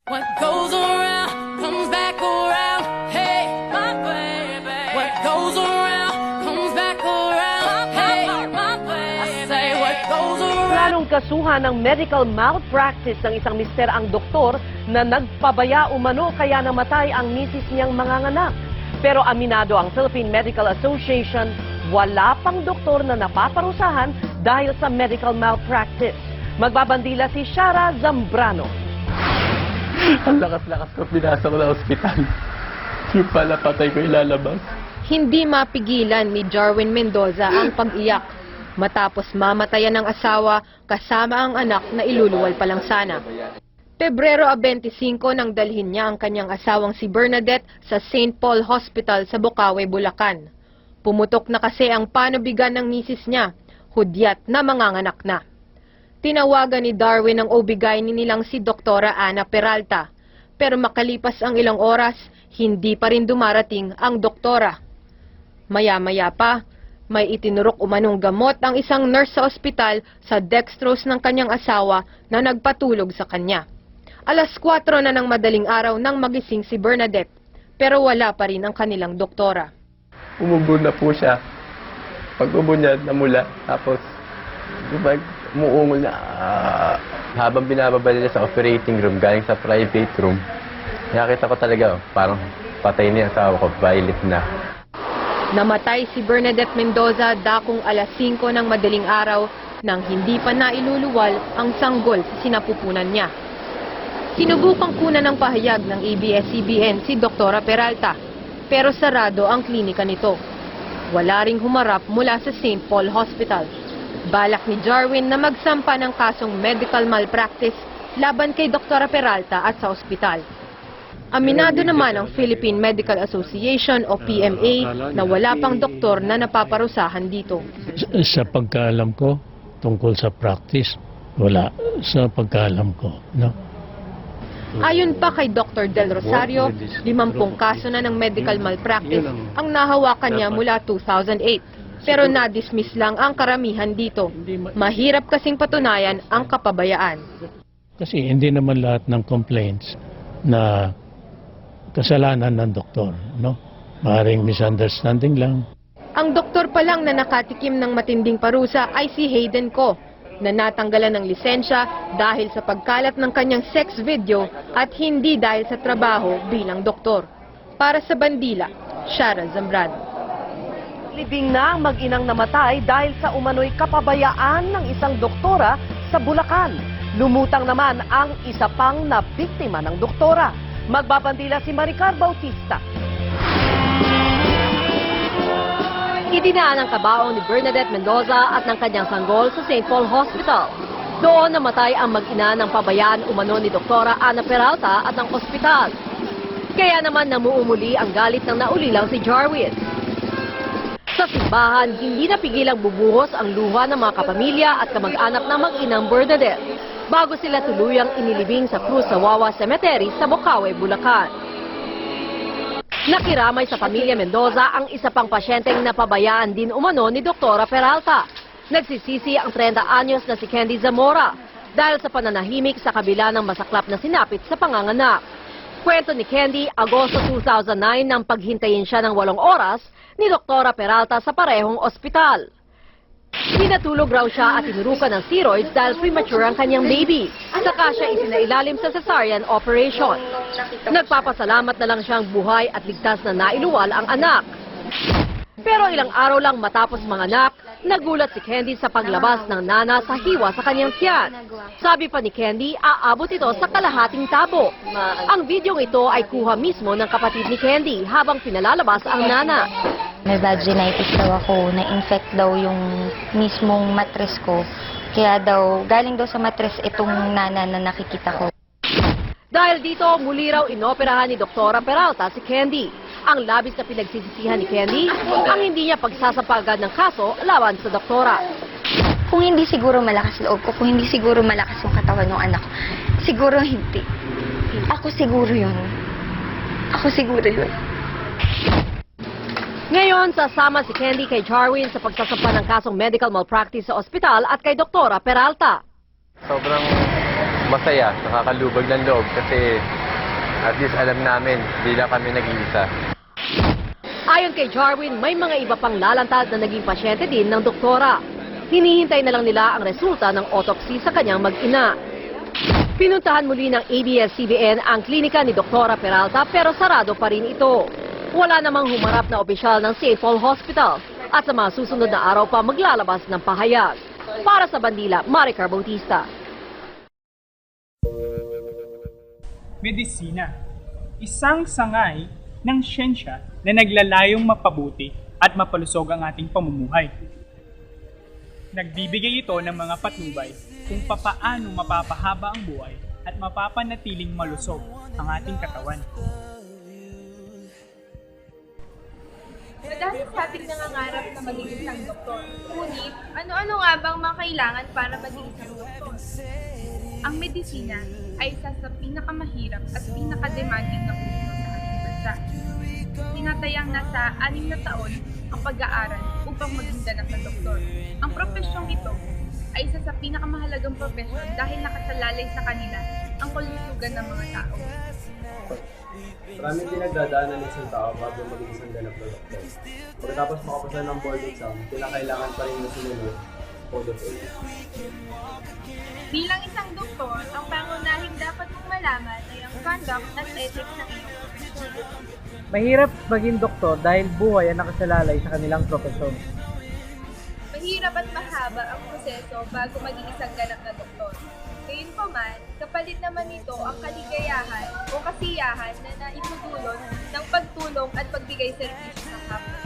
What goes around comes back around. Hey, my baby. What goes around comes back around. Hey, my baby. I say what goes around. Planong kasuhan ng medical malpractice ng isang mister ang doktor na nagpabaya umano kaya namatay ang misis niyang manganganak. Pero aminado ang Philippine Medical Association, wala pang doktor na napaparusahan dahil sa medical malpractice. Magbabandila si Shara Zambrano. Ang lakas-lakas ko, pinasok na ospital. Yung pala patay ko ilalabas. Hindi mapigilan ni Jarwin Mendoza ang pag-iyak matapos mamatayan ng asawa kasama ang anak na iluluwal pa lang sana. Pebrero 25 nang dalhin niya ang kanyang asawang si Bernadette sa St. Paul Hospital sa Bocaue, Bulacan. Pumutok na kasi ang panubigan ng misis niya, hudyat na manganganak na. Tinawagan ni Darwin ang OB-GYN nilang si Doktora Ana Peralta. Pero makalipas ang ilang oras, hindi pa rin dumarating ang doktora. Maya-maya pa, may itinurok umanong gamot ang isang nurse sa ospital sa dextrose ng kanyang asawa na nagpatulog sa kanya. Alas 4 na ng madaling araw nang magising si Bernadette, pero wala pa rin ang kanilang doktora. Umubo na po siya. Pag ubo niya, namula. Tapos, umuungol na. Habang binababa nila sa operating room, galing sa private room, nakita ko talaga, parang patay niya asawa ko, violet na. Namatay si Bernadette Mendoza dakong alas 5 ng madaling araw nang hindi pa nailuluwal ang sanggol sa sinapupunan niya. Sinubukang kunan ng pahayag ng ABS-CBN si Doktora Peralta, pero sarado ang klinika nito. Wala ring humarap mula sa St. Paul Hospital. Balak ni Jarwin na magsampa ng kasong medical malpractice laban kay Doktora Peralta at sa ospital. Aminado naman ang Philippine Medical Association o PMA na wala pang doktor na napaparusahan dito. Sa pagkaalam ko, tungkol sa practice, wala sa pagkaalam ko. No? Ayon pa kay Dr. Del Rosario, 50 kaso na ng medical malpractice ang nahawakan niya mula 2008. Pero na-dismiss lang ang karamihan dito. Mahirap kasing patunayan ang kapabayaan. Kasi hindi naman lahat ng complaints na kasalanan ng doktor. No? Maaaring misunderstanding lang. Ang doktor pa lang na nakatikim ng matinding parusa ay si Hayden Ko, na natanggalan ng lisensya dahil sa pagkalat ng kanyang sex video at hindi dahil sa trabaho bilang doktor. Para sa Bandila, Shara Zambrano. Libing na ang mag-inang namatay dahil sa umano'y kapabayaan ng isang doktora sa Bulacan. Lumutang naman ang isa pang na biktima ng doktora. Magbabandila si Maricar Bautista. Idinaan ang kabaong ni Bernadette Mendoza at ng kanyang sanggol sa St. Paul Hospital. Doon namatay ang mag-ina ng pabayaan umano ni Doktora Ana Peralta at ng ospital. Kaya naman namuumuli ang galit ng naulilang si Jarwin. Sa simbahan, hindi napigilang bubuhos ang luha ng mga kapamilya at kamag-anak ng mag-inang Bernadette bago sila tuluyang inilibing sa Cruz Sawawa Cemetery sa Bocaue, Bulacan. Nakiramay sa pamilya Mendoza ang isa pang pasyenteng napabayaan din umano ni Doktora Peralta. Nagsisisi ang 30 anyos na si Candy Zamora dahil sa pananahimik sa kabila ng masaklap na sinapit sa panganganak. Kwento ni Candy, Agosto 2009 nang paghintayin siya ng 8 oras ni Doktora Peralta sa parehong ospital. Pinatulog raw siya at tinurukan ng steroids dahil premature ang kanyang baby. Saka siya isinailalim sa cesarean operation. Nagpapasalamat na lang siyang buhay at ligtas na nailuwal ang anak. Pero ilang araw lang matapos manganak, nagulat si Candy sa paglabas ng nana sa hiwa sa kanyang tiyan. Sabi pa ni Candy, aabot ito sa kalahating tabo. Ang videong ito ay kuha mismo ng kapatid ni Candy habang pinalalabas ang nana. May vaginitis daw ako, na-infect daw yung mismong mattress ko. Kaya daw, galing daw sa mattress itong nana na nakikita ko. Dahil dito, muli raw inoperahan ni Doktora Peralta si Candy. Ang labis na pinagsisisihan ni Candy, ang hindi niya pagsasapagan ng kaso laban sa doktora. Kung hindi siguro malakas loob ko, kung hindi siguro malakas yung katawan ng anak ko, siguro hindi. Ako siguro yun. Ako siguro yun. Ngayon, sasama si Candy kay Jarwin sa pagsasampa ng kasong medical malpractice sa ospital at kay Doktora Peralta. Sobrang masaya, nakakalubag ng loob kasi at least alam namin, hindi lang kami nag-iisa. Ayon kay Jarwin, may mga iba pang lalantad na naging pasyente din ng doktora. Hinihintay na lang nila ang resulta ng autopsy sa kanyang mag-ina. Pinuntahan muli ng ABS-CBN ang klinika ni Doktora Peralta pero sarado pa rin ito. Wala namang humarap na opisyal ng St. Paul Hospital at sa mga susunod na araw pa maglalabas ng pahayag. Para sa Bandila, Maricar Bautista. Medisina, isang sangay ng siyensya na naglalayong mapabuti at mapalusog ang ating pamumuhay. Nagbibigay ito ng mga patnubay kung papaano mapapahaba ang buhay at mapapanatiling malusog ang ating katawan. Madami sa ating nangangarap na maging isang doktor. Ngunit, ano-ano nga bang mga kailangan para maging isang doktor? Ang medisina ay isa sa pinakamahirap at pinakademanding na kurso sa ating bansa. Tinatayang nasa 6 na taon ang pag-aaral upang maging ganap na doktor. Ang profesyong ito ay isa sa pinakamahalagang profesyon dahil nakasalalay sa kanila ang kalusugan ng mga tao. Maraming pinagdadaanan ng isang tao bago maging isang ganap na doktor. Pagkatapos makapasa ng board exam, kinakailangan pa rin na sinunod Code of Ethics. Bilang isang doktor, ang pangunahing dapat mong malaman ay ang conduct at ethics ng iyong profesyon. Mahirap maging doktor dahil buhay ang nakasalalay sa kanilang profesyon. Mahirap at mahaba ang proseso bago maging isang ganap na doktor. Gayunpaman, kapalit naman nito ang kaligayahan o kasiyahan na naipudulot ng pagtulong at pagbigay serbisyo sa kapwa.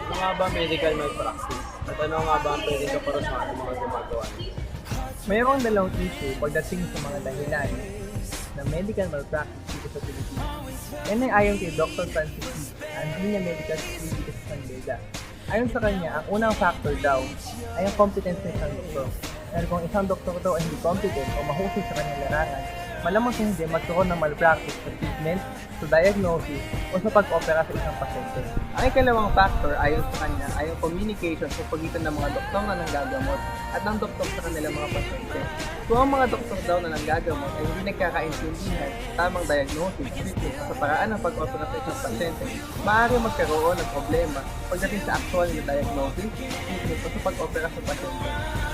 Ano nga ba ang medical malpractice? At ano nga ba ang pwedeng kaparusahan ng mga gumagawa? Mayroong dalawang issue pagdating sa mga dahilan ng medical malpractice dito sa Pilipinas. Yan ay ayon kay Dr. Francis Lee, ang Linya Medical School dito sa San Beda. Ayon sa kanya, ang unang factor daw ay ang competence ng isang doktor. Dahil kung isang doktor daw ay hindi competent o mahusay sa kanyang larangan, malamang sa hindi magkaroon ng malpractice sa treatment, sa diagnosis, o sa pag-opera sa isang pasyente. Ang ikalawang factor ayon sa kanya ay ang communication sa pagitan ng mga doktor na nanggagamot at ng doktor sa kanilang mga pasyente. Kung ang mga doktor daw na nanggagamot ay hindi nagkakaintindihan sa tamang diagnosis, treatment o sa paraan ng pag-opera sa isang pasyente, maaari magkaroon ng problema pagdating sa actual na diagnosis, treatment o sa pag-opera sa pasyente.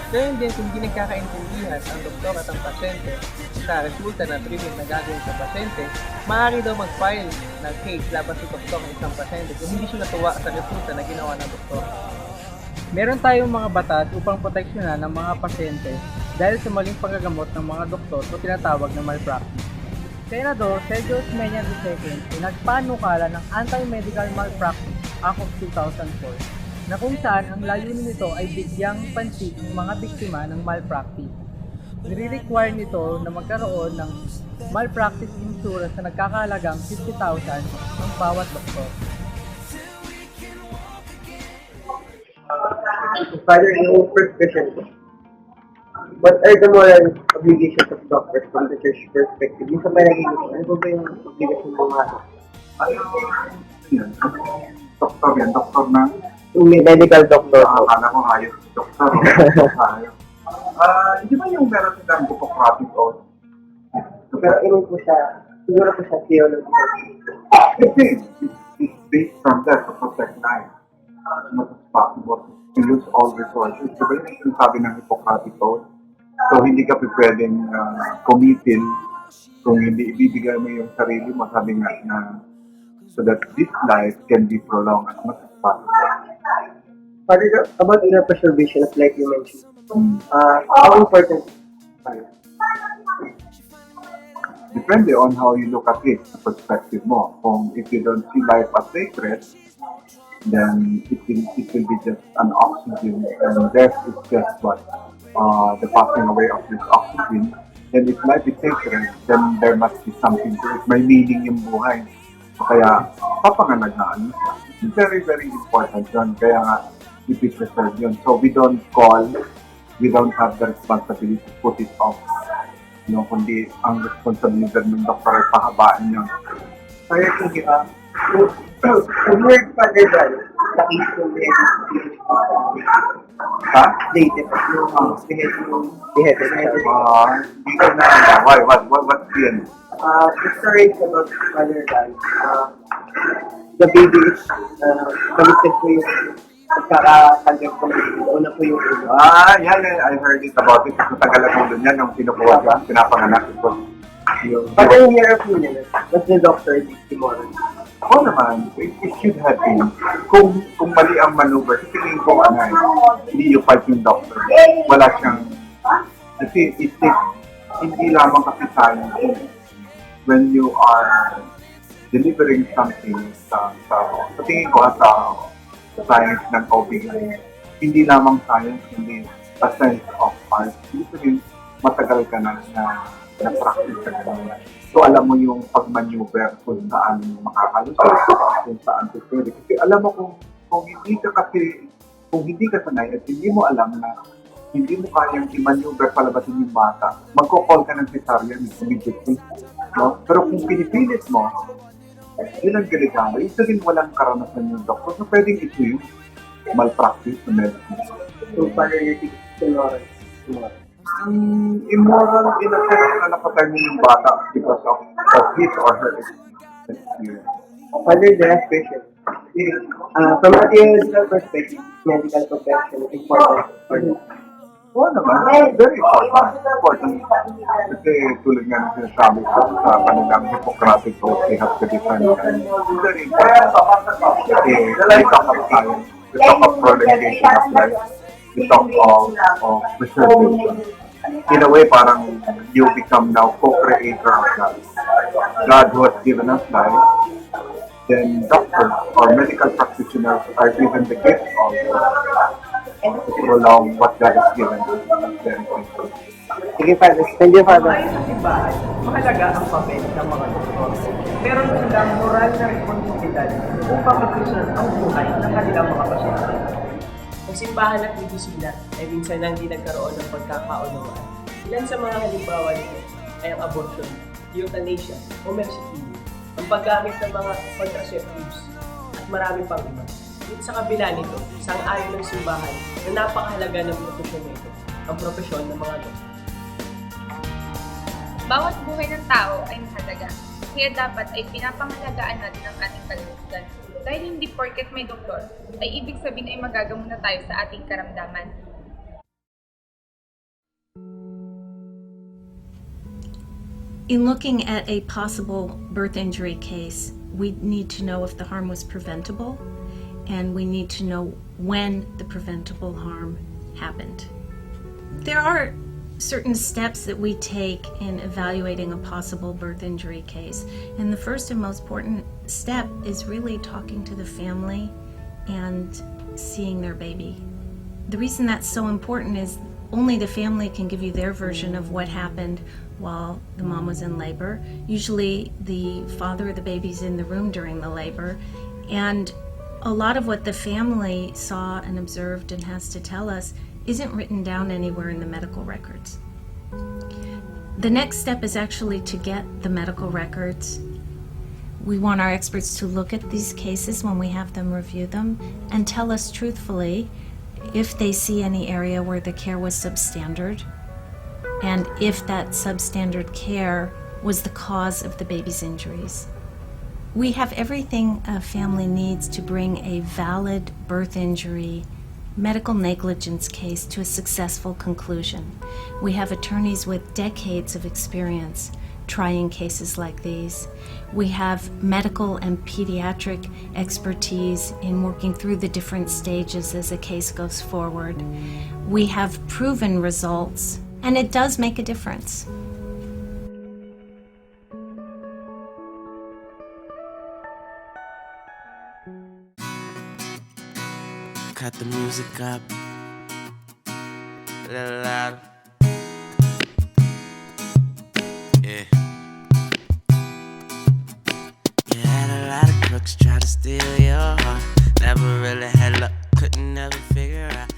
Gayun din kung hindi nagkakaintindihan ang doktor at ang pasyente sa resulta ng treatment na gagawin sa pasyente, maaari daw mag-file ng case laban sa doktor ng isang pasyente kung hindi siya natuwa sa resulta na ginawa ng doktor. Meron tayong mga batas upang proteksyonan ng mga pasyente dahil sa maling paggagamot ng mga doktor o tinatawag na malpractice. Senador Sergio Osmeña II ay nagpanukala ng Anti-Medical Malpractice Act of 2004 na kung saan ang layunin nito ay bigyang pansin ng mga biktima ng malpractice. Nire-require nito na magkaroon ng malpractice insurance na nagkakahalagang 50,000 ng bawat doktor. Father, yung first question ko, what are the moral obligations of doctors from the church perspective? Yung sa panagiging, ano ba yung obligation ng mga doktor yan, doktor na yung medical doctor? akala ko ayos, doktor. Hindi ba yung meron silang Hippocratic Oath? Pero inon po siya, siguro po siya theological. It's based from that to protect life. As much as possible to use all resources. Diba yung sabi ng Hippocratic Oath? So hindi ka pwedeng committing kung hindi ibibigay mo yung sarili mo, sabi nga na so that this life can be prolonged as much as possible. Father, about inner preservation of life you mentioned, how important is it? Depende on how you look at it, sa perspective mo. Kung if you don't see life as sacred, then it will be just an oxygen, and death is just what the passing away of this oxygen. Then if life is sacred, then there must be something to it. May meaning yung buhay. So kaya papangalagaan mo siya. It's very, very important yun. Kaya nga, i-preserve yun. So we don't have the responsibility to put it off. Kundi ang responsibility ng doktor ay pahabaan yun. Father, Kung word Father Gal, sa case ng Ha? latest, yung beheaded. Hindi ko na, what's yun? The story is about Father Gal. The baby is, committed po yung pagkakatanggap ko ng baby. Una po yung ulo. Yan, I heard it about it. Matagal ang ulo niya nung pinukuha siya, pinapanganak ito. Pag ang hirap po nila, but the doctor is tomorrow. Ako naman, it should have been, kung mali ang maneuver, tingin ko hindi yung fight yung doctor. Wala siyang, kasi hindi lamang kasi science when you are delivering something sa tingin ko sa science ng OB, hindi lamang science, hindi a sense of art. Ibig sabihin, matagal ka na practice ka na. So alam mo yung pag-maneuver kung saan makakalusot, kung saan pwede. Kasi alam mo kung hindi ka sanay at hindi mo alam na hindi mo kayang i-maneuver palabatin yung bata, magko-call ka ng cesarean immediately. No? Pero kung pinipilit mo, yun ang delikado. Yung sabihin walang karanasan yung doktor, so pwedeng ito yung malpractice sa medicine. So, para yung tomorrow. Immoral in a sense na napatay mo yung bata because of his or her experience. Father, the last question. From a theological perspective, medical profession is important for you. Oo naman, very important. Kasi tulad nga ng sinasabi ko sa kanilang Hippocratic Oath, they have to defend and very important. Kasi we talk of science, we talk of prolongation of life, we talk of preservation. In a way, parang you become now co-creator of God. God who has given us life, then doctors or medical practitioners are given the gift of to prolong what God has given us. Sige, Father. Thank you, Father. Ayon sa simbahan, mahalaga ang papel ng mga doktor. Meron silang moral na responsibilidad upang i-preserve ang buhay ng kanilang mga pasyente. Ang simbahan at medisina ay minsan nang hindi nagkaroon ng pagkakaunawaan. Ilan sa mga halimbawa nito ay ang abortion, euthanasia o mercy-killing, ang paggamit ng mga contraceptives at marami pang iba. Dito sa kabila nito, sang-ayon ng simbahan na napakahalaga ng profesyon nito, ang profesyon ng mga doktor. Bawat buhay ng tao ay mahalaga, kaya dapat ay pinapangalagaan natin ang ating kalusugan. Dahil hindi porket may doktor, ay ibig sabihin ay magagamot na tayo sa ating karamdaman. In looking at a possible birth injury case, we need to know if the harm was preventable, and we need to know when the preventable harm happened. There are certain steps that we take in evaluating a possible birth injury case, and the first and most important step is really talking to the family and seeing their baby. The reason that's so important is only the family can give you their version of what happened while the mom was in labor. Usually the father of the baby's in the room during the labor, and a lot of what the family saw and observed and has to tell us isn't written down anywhere in the medical records. The next step is actually to get the medical records. We want our experts to look at these cases when we have them review them and tell us truthfully if they see any area where the care was substandard and if that substandard care was the cause of the baby's injuries. We have everything a family needs to bring a valid birth injury medical negligence case to a successful conclusion. We have attorneys with decades of experience trying cases like these. We have medical and pediatric expertise in working through the different stages as a case goes forward. We have proven results, and it does make a difference. Cut the music up a little louder. Yeah. You had a lot of crooks try to steal your heart. Never really had luck, couldn't never figure out